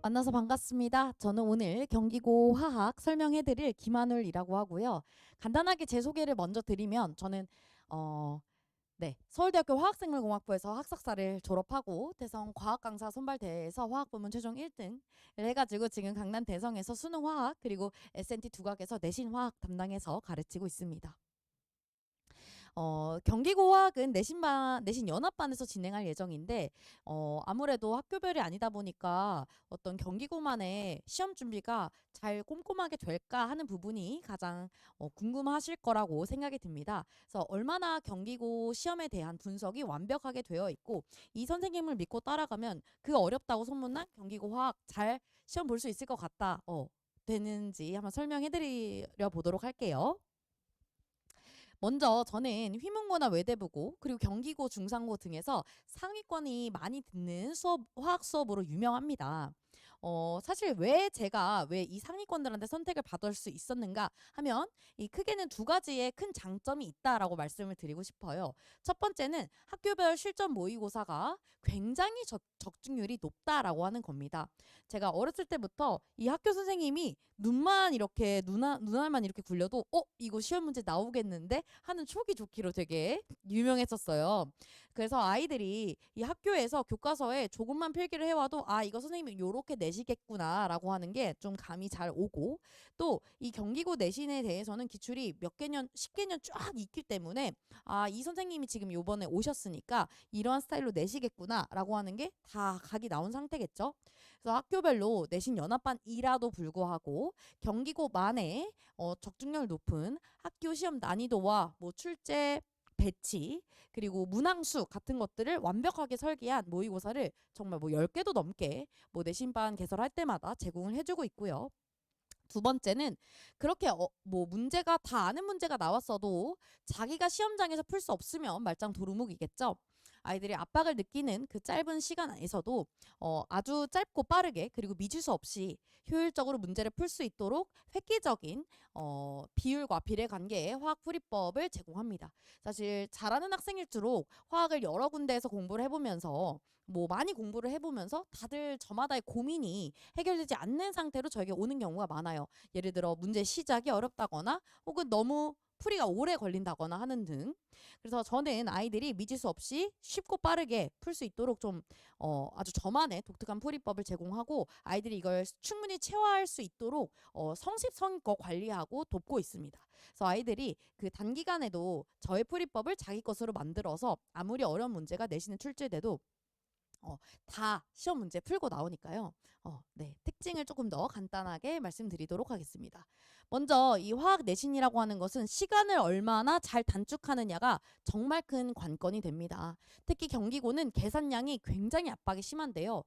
만나서 반갑습니다. 저는 오늘 경기고 화학 설명해드릴 김한울이라고 하고요. 간단하게 제 소개를 먼저 드리면 저는 서울대학교 화학생물공학부에서 학석사를 졸업하고 대성 과학강사 선발대회에서 화학부문 최종 1등을 해가지고 지금 강남 대성에서 수능화학 그리고 S&T 두각에서 내신화학 담당해서 가르치고 있습니다. 경기고화학은 내신 연합반에서 진행할 예정인데, 아무래도 학교별이 아니다 보니까 어떤 경기고만의 시험 준비가 잘 꼼꼼하게 될까 하는 부분이 가장 궁금하실 거라고 생각이 듭니다. 그래서 얼마나 경기고 시험에 대한 분석이 완벽하게 되어 있고, 이 선생님을 믿고 따라가면 그 어렵다고 소문난 경기고 화학 잘 시험 볼 수 있을 것 같다. 되는지 한번 설명해 드려 보도록 할게요. 먼저 저는 휘문고나 외대부고 그리고 경기고 중상고 등에서 상위권이 많이 듣는 화학 수업으로 유명합니다. 사실 왜 제가 왜 이 상위권들한테 선택을 받을 수 있었는가 하면 이 크게는 두 가지의 큰 장점이 있다라고 말씀을 드리고 싶어요. 첫 번째는 학교별 실전 모의고사가 굉장히 적중률이 높다라고 하는 겁니다. 제가 어렸을 때부터 이 학교 선생님이 눈만 이렇게 눈알만 이렇게 굴려도 이거 시험 문제 나오겠는데 하는 촉이 좋기로 되게 유명했었어요. 그래서 아이들이 이 학교에서 교과서에 조금만 필기를 해와도 이거 선생님이 요렇게 내시겠구나라고 하는 게 좀 감이 잘 오고, 또 이 경기고 내신에 대해서는 기출이 몇 개년 10개년 쫙 있기 때문에 이 선생님이 지금 요번에 오셨으니까 이러한 스타일로 내시겠구나라고 하는 게 다 각이 나온 상태겠죠. 그래서 학교별로 내신 연합반이라도 불구하고 경기고만의 적중률 높은 학교 시험 난이도와 뭐 출제 배치 그리고 문항수 같은 것들을 완벽하게 설계한 모의고사를 정말 뭐 10개도 넘게 뭐 내신반 개설할 때마다 제공을 해주고 있고요. 두 번째는 그렇게 뭐 문제가 다 아는 문제가 나왔어도 자기가 시험장에서 풀 수 없으면 말짱 도루묵이겠죠. 아이들이 압박을 느끼는 그 짧은 시간 안에서도 아주 짧고 빠르게 그리고 미지수 없이 효율적으로 문제를 풀 수 있도록 획기적인 비율과 비례 관계의 화학풀이법을 제공합니다. 사실 잘하는 학생일수록 화학을 여러 군데에서 공부를 해보면서 뭐 많이 공부를 해보면서 다들 저마다의 고민이 해결되지 않는 상태로 저에게 오는 경우가 많아요. 예를 들어 문제 시작이 어렵다거나 혹은 너무 풀이가 오래 걸린다거나 하는 등. 그래서 저는 아이들이 미지수 없이 쉽고 빠르게 풀 수 있도록 좀 아주 저만의 독특한 풀이법을 제공하고 아이들이 이걸 충분히 체화할 수 있도록 성실성의껏 관리하고 돕고 있습니다. 그래서 아이들이 그 단기간에도 저의 풀이법을 자기 것으로 만들어서 아무리 어려운 문제가 내신에 출제돼도 다 시험 문제 풀고 나오니까요. 특징을 조금 더 간단하게 말씀드리도록 하겠습니다. 먼저 이 화학 내신이라고 하는 것은 시간을 얼마나 잘 단축하느냐가 정말 큰 관건이 됩니다. 특히 경기고는 계산량이 굉장히 압박이 심한데요.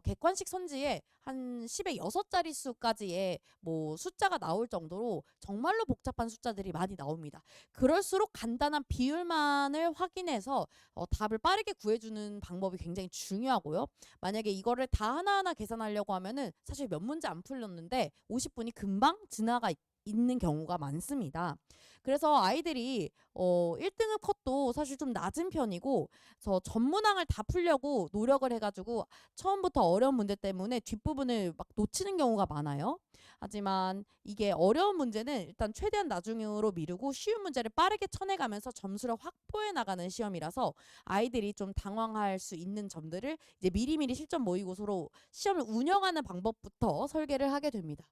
객관식 선지에 한 10의 6자릿수까지의 뭐 숫자가 나올 정도로 정말로 복잡한 숫자들이 많이 나옵니다. 그럴수록 간단한 비율만을 확인해서 답을 빠르게 구해주는 방법이 굉장히 중요하고요. 만약에 이거를 다 하나하나 계산하려고 하면은 사실 몇 문제 안 풀렸는데 50분이 금방 지나가 있는 경우가 많습니다. 그래서 아이들이 1등급 컷도 사실 좀 낮은 편이고 저 전문항을 다 풀려고 노력을 해가지고 처음부터 어려운 문제 때문에 뒷부분을 막 놓치는 경우가 많아요. 하지만 이게 어려운 문제는 일단 최대한 나중으로 미루고 쉬운 문제를 빠르게 쳐내가면서 점수를 확보해 나가는 시험이라서 아이들이 좀 당황할 수 있는 점들을 이제 미리미리 실전 모의고사로 시험을 운영하는 방법부터 설계를 하게 됩니다.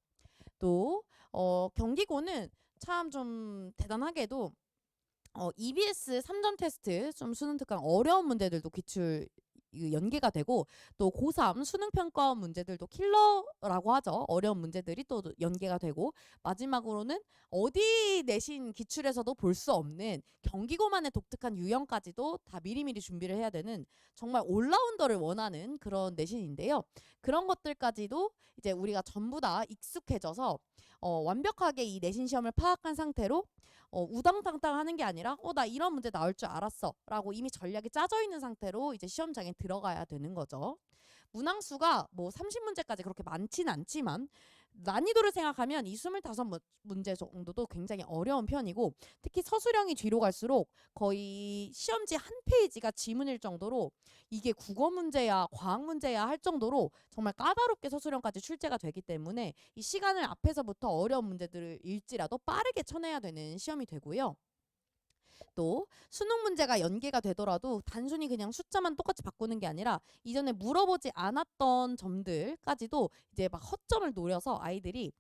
또 경기고는 참 좀 대단하게도 EBS 3점 테스트 좀 수능 특강 어려운 문제들도 기출 연계가 되고 또 고3 수능 평가 문제들도 킬러라고 하죠. 어려운 문제들이 또 연계가 되고 마지막으로는 어디 내신 기출에서도 볼 수 없는 경기고만의 독특한 유형까지도 다 미리미리 준비를 해야 되는 정말 올라운더를 원하는 그런 내신인데요. 그런 것들까지도 이제 우리가 전부 다 익숙해져서 완벽하게 이 내신 시험을 파악한 상태로 우당탕탕 하는 게 아니라 나 이런 문제 나올 줄 알았어 라고 이미 전략이 짜져 있는 상태로 이제 시험장에 들어가야 되는 거죠. 문항수가 뭐 30문제까지 그렇게 많진 않지만 난이도를 생각하면 이 25문제 정도도 굉장히 어려운 편이고, 특히 서술형이 뒤로 갈수록 거의 시험지 한 페이지가 지문일 정도로 이게 국어 문제야 과학 문제야 할 정도로 정말 까다롭게 서술형까지 출제가 되기 때문에 이 시간을 앞에서부터 어려운 문제들을 읽지라도 빠르게 쳐내야 되는 시험이 되고요. 또 수능 문제가 연계가 되더라도 단순히 그냥 숫자만 똑같이 바꾸는 게 아니라 이전에 물어보지 않았던 점들까지도 이제 막 허점을 노려서 아이들이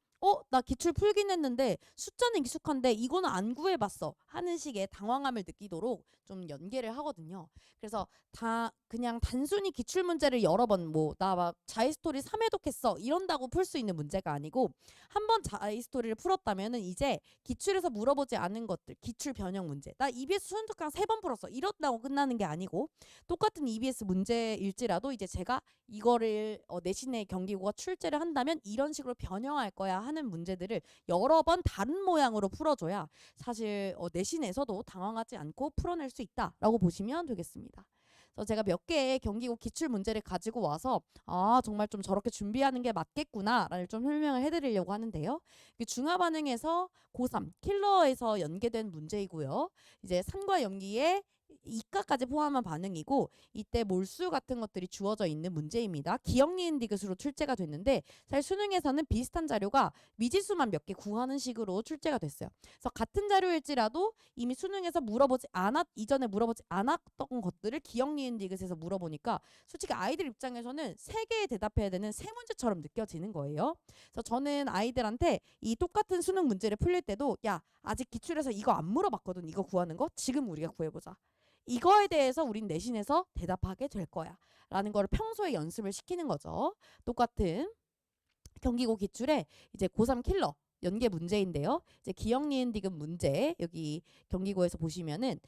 나 기출 풀긴 했는데 숫자는 익숙한데 이거는 안 구해봤어 하는 식의 당황함을 느끼도록 좀 연계를 하거든요. 그래서 다 그냥 단순히 기출 문제를 여러 번 뭐 나 막 자이스토리 3회독했어 이런다고 풀 수 있는 문제가 아니고, 한 번 자이스토리를 풀었다면은 이제 기출에서 물어보지 않은 것들, 기출 변형 문제, 나 EBS 수능 특강 3번 풀었어 이렇다고 끝나는 게 아니고, 똑같은 EBS 문제일지라도 이제 제가 이거를 내신의 경기고가 출제를 한다면 이런 식으로 변형할 거야 하는 문제들을 여러 번 다른 모양으로 풀어줘야 사실 내신에서도 당황하지 않고 풀어낼 수 있다라고 보시면 되겠습니다. 그래서 제가 몇 개의 경기고 기출 문제를 가지고 와서 정말 좀 저렇게 준비하는 게 맞겠구나라는 좀 설명을 해드리려고 하는데요. 중화 반응에서 고3 킬러에서 연계된 문제이고요. 이제 산과 염기의 이가까지 포함한 반응이고, 이때 몰수 같은 것들이 주어져 있는 문제입니다. 기억 니은 디귿으로 출제가 됐는데 사실 수능에서는 비슷한 자료가 미지수만 몇 개 구하는 식으로 출제가 됐어요. 그래서 같은 자료일지라도 이미 수능에서 이전에 물어보지 않았던 것들을 기억 니은 디귿에서 물어보니까 솔직히 아이들 입장에서는 세 개에 대답해야 되는 세 문제처럼 느껴지는 거예요. 그래서 저는 아이들한테 이 똑같은 수능 문제를 풀릴 때도 야 아직 기출에서 이거 안 물어봤거든, 이거 구하는 거 지금 우리가 구해보자, 이거에 대해서 우린 내신에서 대답하게 될 거야 라는 거를 평소에 연습을 시키는 거죠. 똑같은 경기고 기출에 이제 고3 킬러 연계 문제인데요. 이제 기억 니은 디귿 문제, 여기 경기고에서 보시면은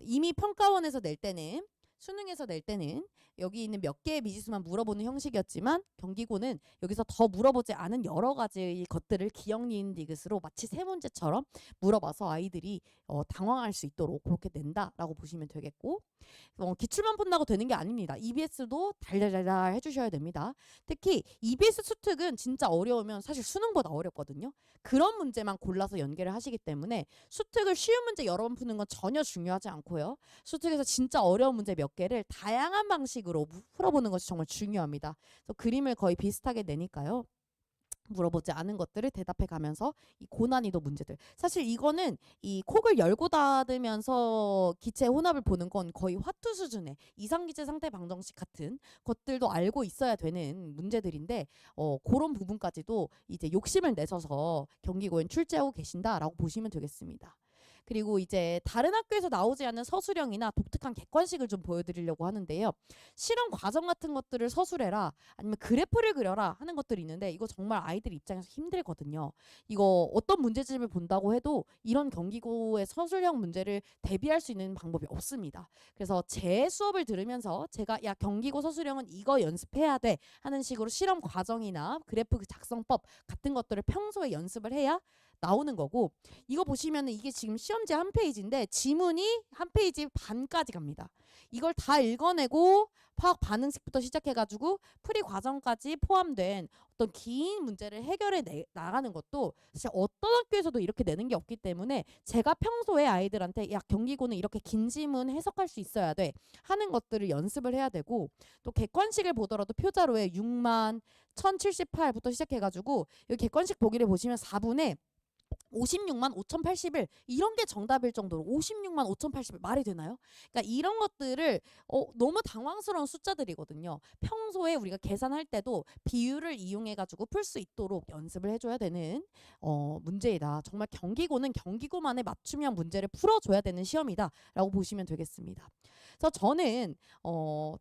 이미 평가원에서 낼 때는, 수능에서 낼 때는 여기 있는 몇 개의 미지수만 물어보는 형식이었지만 경기고는 여기서 더 물어보지 않은 여러 가지 것들을 기억 니은 디귿으로 마치 세 문제처럼 물어봐서 아이들이 당황할 수 있도록 그렇게 낸다라고 보시면 되겠고, 기출만 푼다고 되는 게 아닙니다. EBS도 달달달달 해주셔야 됩니다. 특히 EBS 수특은 진짜 어려우면 사실 수능보다 어렵거든요. 그런 문제만 골라서 연계를 하시기 때문에 수특을 쉬운 문제 여러 번 푸는 건 전혀 중요하지 않고요. 수특에서 진짜 어려운 문제 몇 개를 다양한 방식으로 풀어보는 것이 정말 중요합니다. 그래서 그림을 거의 비슷하게 내니까요. 물어보지 않은 것들을 대답해 가면서 이 고난이도 문제들, 사실 이거는 이 콕을 열고 닫으면서 기체 혼합을 보는 건 거의 화투 수준의 이상기체 상태 방정식 같은 것들도 알고 있어야 되는 문제들인데 그런 부분까지도 이제 욕심을 내셔서 경기고엔 출제하고 계신다라고 보시면 되겠습니다. 그리고 이제 다른 학교에서 나오지 않는 서술형이나 독특한 객관식을 좀 보여드리려고 하는데요. 실험 과정 같은 것들을 서술해라, 아니면 그래프를 그려라 하는 것들이 있는데 이거 정말 아이들 입장에서 힘들거든요. 이거 어떤 문제집을 본다고 해도 이런 경기고의 서술형 문제를 대비할 수 있는 방법이 없습니다. 그래서 제 수업을 들으면서 제가 야 경기고 서술형은 이거 연습해야 돼 하는 식으로 실험 과정이나 그래프 작성법 같은 것들을 평소에 연습을 해야 나오는 거고, 이거 보시면은 이게 지금 시험지 한 페이지인데 지문이 한 페이지 반까지 갑니다. 이걸 다 읽어내고 화학 반응식부터 시작해가지고 풀이 과정까지 포함된 어떤 긴 문제를 해결해 나가는 것도 사실 어떤 학교에서도 이렇게 내는 게 없기 때문에 제가 평소에 아이들한테 야 경기고는 이렇게 긴 지문 해석할 수 있어야 돼 하는 것들을 연습을 해야 되고, 또 객관식을 보더라도 표자로에 6만 1078부터 시작해가지고 여기 객관식 보기를 보시면 4분에 56만 5,080일 이런 게 정답일 정도로 56만 5,080일 말이 되나요? 그러니까 이런 것들을 너무 당황스러운 숫자들이거든요. 평소에 우리가 계산할 때도 비율을 이용해 가지고 풀 수 있도록 연습을 해줘야 되는 문제이다. 정말 경기고는 경기고만의 맞춤형 문제를 풀어줘야 되는 시험이다라고 보시면 되겠습니다. 그래서 저는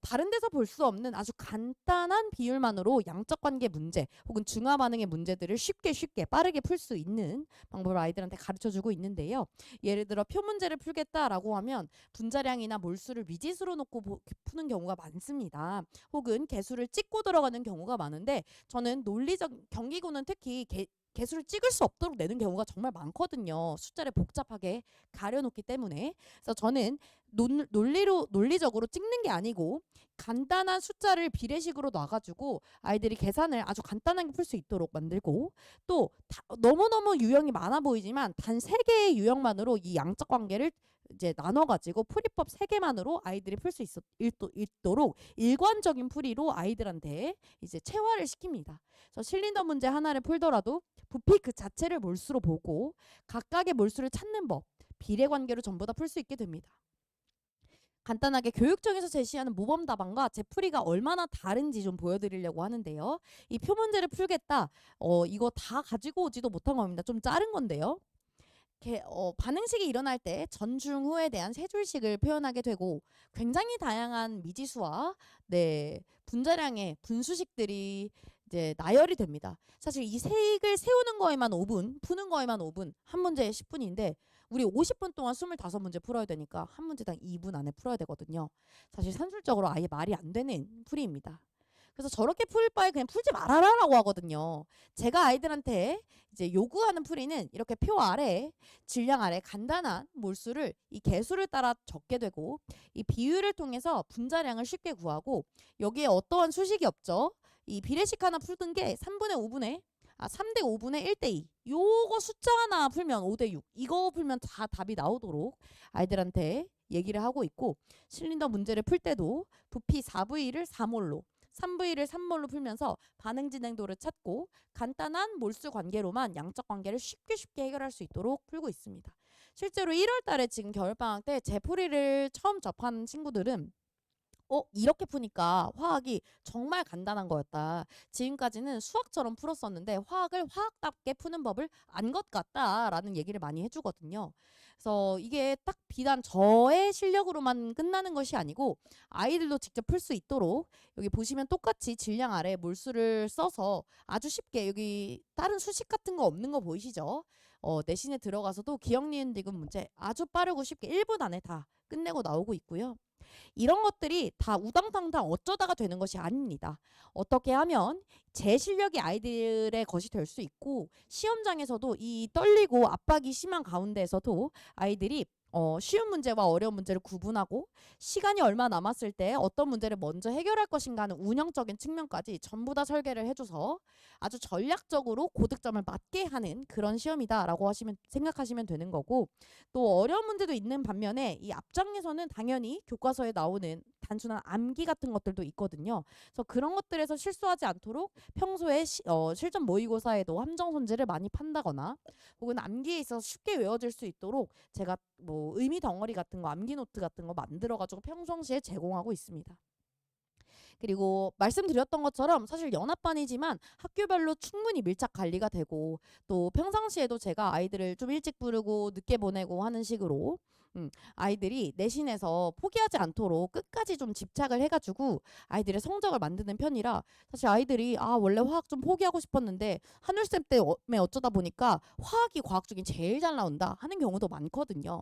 다른 데서 볼 수 없는 아주 간단한 비율만으로 양적 관계 문제 혹은 중화 반응의 문제들을 쉽게 빠르게 풀 수 있는 방법을 아이들한테 가르쳐주고 있는데요. 예를 들어 표 문제를 풀겠다라고 하면 분자량이나 몰수를 미지수로 놓고 푸는 경우가 많습니다. 혹은 개수를 찍고 들어가는 경우가 많은데 저는 논리적 경기고는 특히 개수를 찍을 수 없도록 내는 경우가 정말 많거든요. 숫자를 복잡하게 가려놓기 때문에. 그래서 저는 논리적으로 찍는 게 아니고 간단한 숫자를 비례식으로 놔가지고 아이들이 계산을 아주 간단하게 풀 수 있도록 만들고, 또 너무너무 유형이 많아 보이지만 단 3개의 유형만으로 이 양적 관계를 이제 나눠가지고 풀이법 3개만으로 아이들이 풀 수 있도록 일관적인 풀이로 아이들한테 이제 체화를 시킵니다. 그래서 실린더 문제 하나를 풀더라도 부피 그 자체를 몰수로 보고 각각의 몰수를 찾는 법, 비례관계로 전부 다 풀 수 있게 됩니다. 간단하게 교육청에서 제시하는 모범 답안과 제 풀이가 얼마나 다른지 좀 보여드리려고 하는데요. 이 표 문제를 풀겠다. 이거 다 가지고 오지도 못한 겁니다. 좀 자른 건데요. 반응식이 일어날 때 전중후에 대한 세 줄씩을 표현하게 되고 굉장히 다양한 미지수와 분자량의 분수식들이 이제 나열이 됩니다. 사실 이 색을 세우는 거에만 5분, 푸는 거에만 5분, 한 문제에 10분인데 우리 50분 동안 25문제 풀어야 되니까 한 문제당 2분 안에 풀어야 되거든요. 사실 산술적으로 아예 말이 안 되는 풀이입니다. 그래서 저렇게 풀 바에 그냥 풀지 말아라라고 하거든요. 제가 아이들한테 이제 요구하는 풀이는 이렇게 표 아래, 질량 아래 간단한 몰수를 이 개수를 따라 적게 되고 이 비율을 통해서 분자량을 쉽게 구하고 여기에 어떠한 수식이 없죠. 이 비례식 하나 풀던 게 3분의 5분의 3대 5분의 1대 2. 요거 숫자 하나 풀면 5대 6. 이거 풀면 다 답이 나오도록 아이들한테 얘기를 하고 있고, 실린더 문제를 풀 때도 부피 4V를 4몰로 3V를 3몰로 풀면서 반응 진행도를 찾고 간단한 몰수 관계로만 양적 관계를 쉽게 해결할 수 있도록 풀고 있습니다. 실제로 1월 달에 지금 겨울방학 때 제 풀이를 처음 접한 친구들은 이렇게 푸니까 화학이 정말 간단한 거였다. 지금까지는 수학처럼 풀었었는데 화학을 화학답게 푸는 법을 안 것 같다라는 얘기를 많이 해주거든요. 그래서 이게 딱 비단 저의 실력으로만 끝나는 것이 아니고 아이들도 직접 풀 수 있도록 여기 보시면 똑같이 질량 아래 몰수를 써서 아주 쉽게, 여기 다른 수식 같은 거 없는 거 보이시죠? 내신에 들어가서도 기억, 니은, 디귿 문제 아주 빠르고 쉽게 1분 안에 다 끝내고 나오고 있고요. 이런 것들이 다 우당탕탕 어쩌다가 되는 것이 아닙니다. 어떻게 하면 제 실력이 아이들의 것이 될 수 있고 시험장에서도 이 떨리고 압박이 심한 가운데에서도 아이들이 쉬운 문제와 어려운 문제를 구분하고 시간이 얼마 남았을 때 어떤 문제를 먼저 해결할 것인가 하는 운영적인 측면까지 전부 다 설계를 해줘서 아주 전략적으로 고득점을 맞게 하는 그런 시험이다라고 생각하시면 되는 거고, 또 어려운 문제도 있는 반면에 이 앞장에서는 당연히 교과서에 나오는 단순한 암기 같은 것들도 있거든요. 그래서 그런 것들에서 실수하지 않도록 평소에 실전 모의고사에도 함정 손지를 많이 판다거나 혹은 암기에 있어서 쉽게 외워질 수 있도록 제가 뭐 의미 덩어리 같은 거, 암기 노트 같은 거 만들어가지고 평상시에 제공하고 있습니다. 그리고 말씀드렸던 것처럼 사실 연합반이지만 학교별로 충분히 밀착 관리가 되고 또 평상시에도 제가 아이들을 좀 일찍 부르고 늦게 보내고 하는 식으로 아이들이 내신에서 포기하지 않도록 끝까지 좀 집착을 해가지고 아이들의 성적을 만드는 편이라, 사실 아이들이 원래 화학 좀 포기하고 싶었는데 한울쌤 때문에 어쩌다 보니까 화학이 과학 중에 제일 잘 나온다 하는 경우도 많거든요.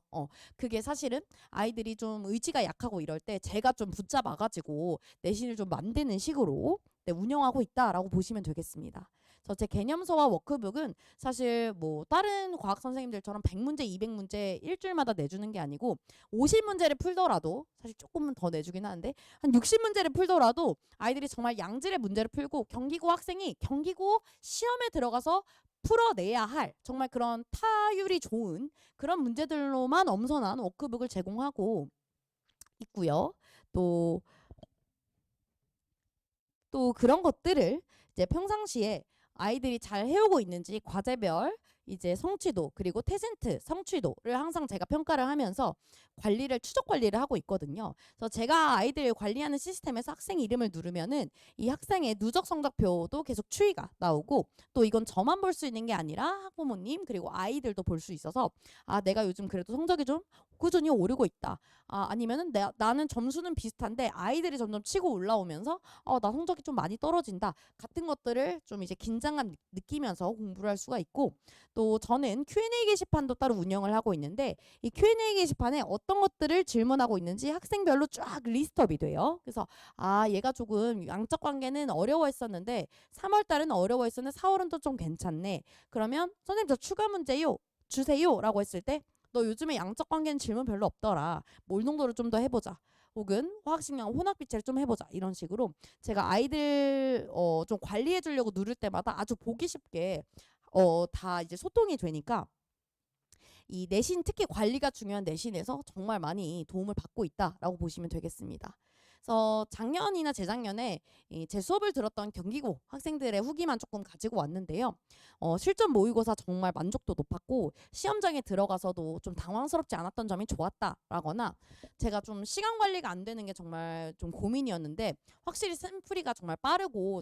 그게 사실은 아이들이 좀 의지가 약하고 이럴 때 제가 좀 붙잡아가지고 내신을 좀 만드는 식으로 운영하고 있다라고 보시면 되겠습니다. 그래서 제 개념서와 워크북은 사실 뭐 다른 과학 선생님들처럼 100문제, 200문제 일주일마다 내주는 게 아니고 50문제를 풀더라도, 사실 조금은 더 내주긴 하는데 한 60문제를 풀더라도 아이들이 정말 양질의 문제를 풀고 경기고 학생이 경기고 시험에 들어가서 풀어내야 할 정말 그런 타율이 좋은 그런 문제들로만 엄선한 워크북을 제공하고 있고요. 또 그런 것들을 이제 평상시에 아이들이 잘 해오고 있는지 과제별 이제 성취도 그리고 태센트 성취도를 항상 제가 평가를 하면서 추적 관리를 하고 있거든요. 그래서 제가 아이들 관리하는 시스템에서 학생 이름을 누르면은 이 학생의 누적 성적표도 계속 추이가 나오고, 또 이건 저만 볼 수 있는 게 아니라 학부모님 그리고 아이들도 볼 수 있어서 내가 요즘 그래도 성적이 좀 꾸준히 오르고 있다. 아니면은 나는 점수는 비슷한데 아이들이 점점 치고 올라오면서 나 성적이 좀 많이 떨어진다 같은 것들을 좀 이제 긴장감 느끼면서 공부를 할 수가 있고, 또 저는 Q&A 게시판도 따로 운영을 하고 있는데 이 Q&A 게시판에 어떤 것들을 질문하고 있는지 학생별로 쫙 리스트업이 돼요. 그래서 얘가 조금 양적 관계는 어려워했었는데 3월 달은 어려워했었는데 4월은 또 좀 괜찮네. 그러면 선생님 저 추가 문제요. 주세요. 라고 했을 때 너 요즘에 양적 관계는 질문 별로 없더라. 몰농도를 좀 더 해보자. 혹은 화학식량 혼합비체를 좀 해보자. 이런 식으로 제가 아이들 좀 관리해 주려고 누를 때마다 아주 보기 쉽게 다 이제 소통이 되니까 이 내신 특히 관리가 중요한 내신에서 정말 많이 도움을 받고 있다라고 보시면 되겠습니다. 그래서 작년이나 재작년에 제 수업을 들었던 경기고 학생들의 후기만 조금 가지고 왔는데요. 실전 모의고사 정말 만족도 높았고 시험장에 들어가서도 좀 당황스럽지 않았던 점이 좋았다라거나 제가 좀 시간 관리가 안 되는 게 정말 좀 고민이었는데 확실히 샘풀이가 정말 빠르고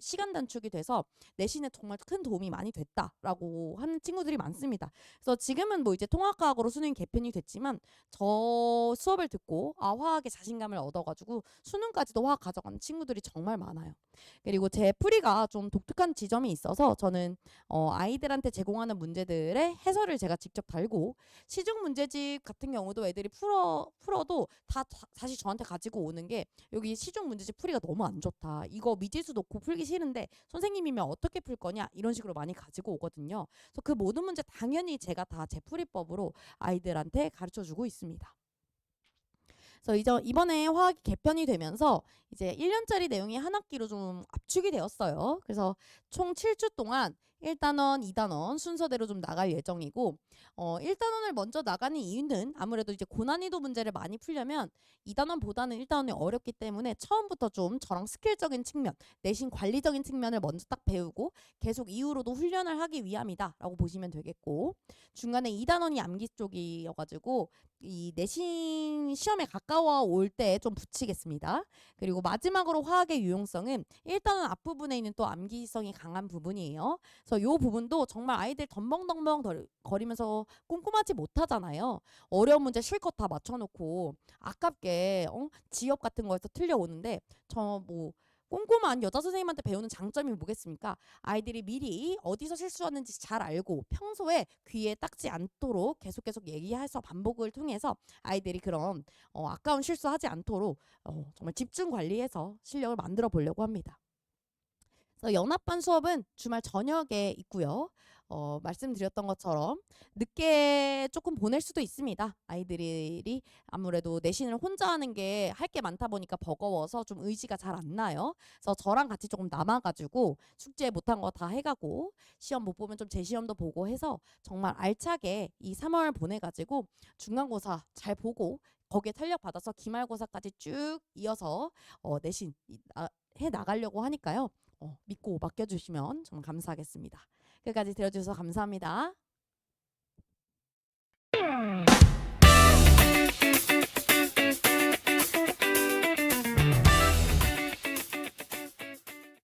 시간 단축이 돼서 내신에 정말 큰 도움이 많이 됐다라고 하는 친구들이 많습니다. 그래서 지금은 뭐 이제 통합과학으로 수능이 개편이 됐지만 저 수업을 듣고 화학에 자신감을 얻어가지고 수능까지도 화학 가져가는 친구들이 정말 많아요. 그리고 제 풀이가 좀 독특한 지점이 있어서 저는 아이들한테 제공하는 문제들의 해설을 제가 직접 달고 시중 문제집 같은 경우도 애들이 풀어도 다시 저한테 가지고 오는 게 여기 시중 문제집 풀이가 너무 안 좋다. 이거 미지수 놓고 풀기 싫은데 선생님이면 어떻게 풀 거냐 이런 식으로 많이 가지고 오거든요. 그래서 그 모든 문제 당연히 제가 다 제 풀이법으로 아이들한테 가르쳐 주고 있습니다. 그래서 이번에 화학이 개편이 되면서 이제 1년짜리 내용이 한 학기로 좀 압축이 되었어요. 그래서 총 7주 동안 1단원, 2단원 순서대로 좀 나갈 예정이고 1단원을 먼저 나가는 이유는 아무래도 이제 고난이도 문제를 많이 풀려면 2단원보다는 1단원이 어렵기 때문에 처음부터 좀 저랑 스킬적인 측면, 내신 관리적인 측면을 먼저 딱 배우고 계속 이후로도 훈련을 하기 위함이다라고 보시면 되겠고 중간에 2단원이 암기 쪽이어가지고 이 내신 시험에 가까워 올 때 좀 붙이겠습니다. 그리고 마지막으로 화학의 유용성은 일단은 앞부분에 있는 또 암기성이 강한 부분이에요. 그래서 이 부분도 정말 아이들 덤벙덤벙 거리면서 꼼꼼하지 못하잖아요. 어려운 문제 실컷 다 맞춰놓고 아깝게 지엽 같은 거에서 틀려오는데 저 뭐 꼼꼼한 여자 선생님한테 배우는 장점이 뭐겠습니까? 아이들이 미리 어디서 실수하는지 잘 알고 평소에 귀에 닦지 않도록 계속 얘기해서 반복을 통해서 아이들이 그런 아까운 실수하지 않도록 정말 집중 관리해서 실력을 만들어 보려고 합니다. 그래서 연합반 수업은 주말 저녁에 있고요. 말씀드렸던 것처럼 늦게 조금 보낼 수도 있습니다. 아이들이 아무래도 내신을 혼자 하는 게 할 게 많다 보니까 버거워서 좀 의지가 잘 안 나요. 그래서 저랑 같이 조금 남아가지고 숙제 못한 거 다 해가고 시험 못 보면 좀 재시험도 보고 해서 정말 알차게 이 3월 보내가지고 중간고사 잘 보고 거기에 탄력 받아서 기말고사까지 쭉 이어서 내신 해 나가려고 하니까요. 믿고 맡겨주시면 정말 감사하겠습니다. 끝까지 들어주셔서 감사합니다.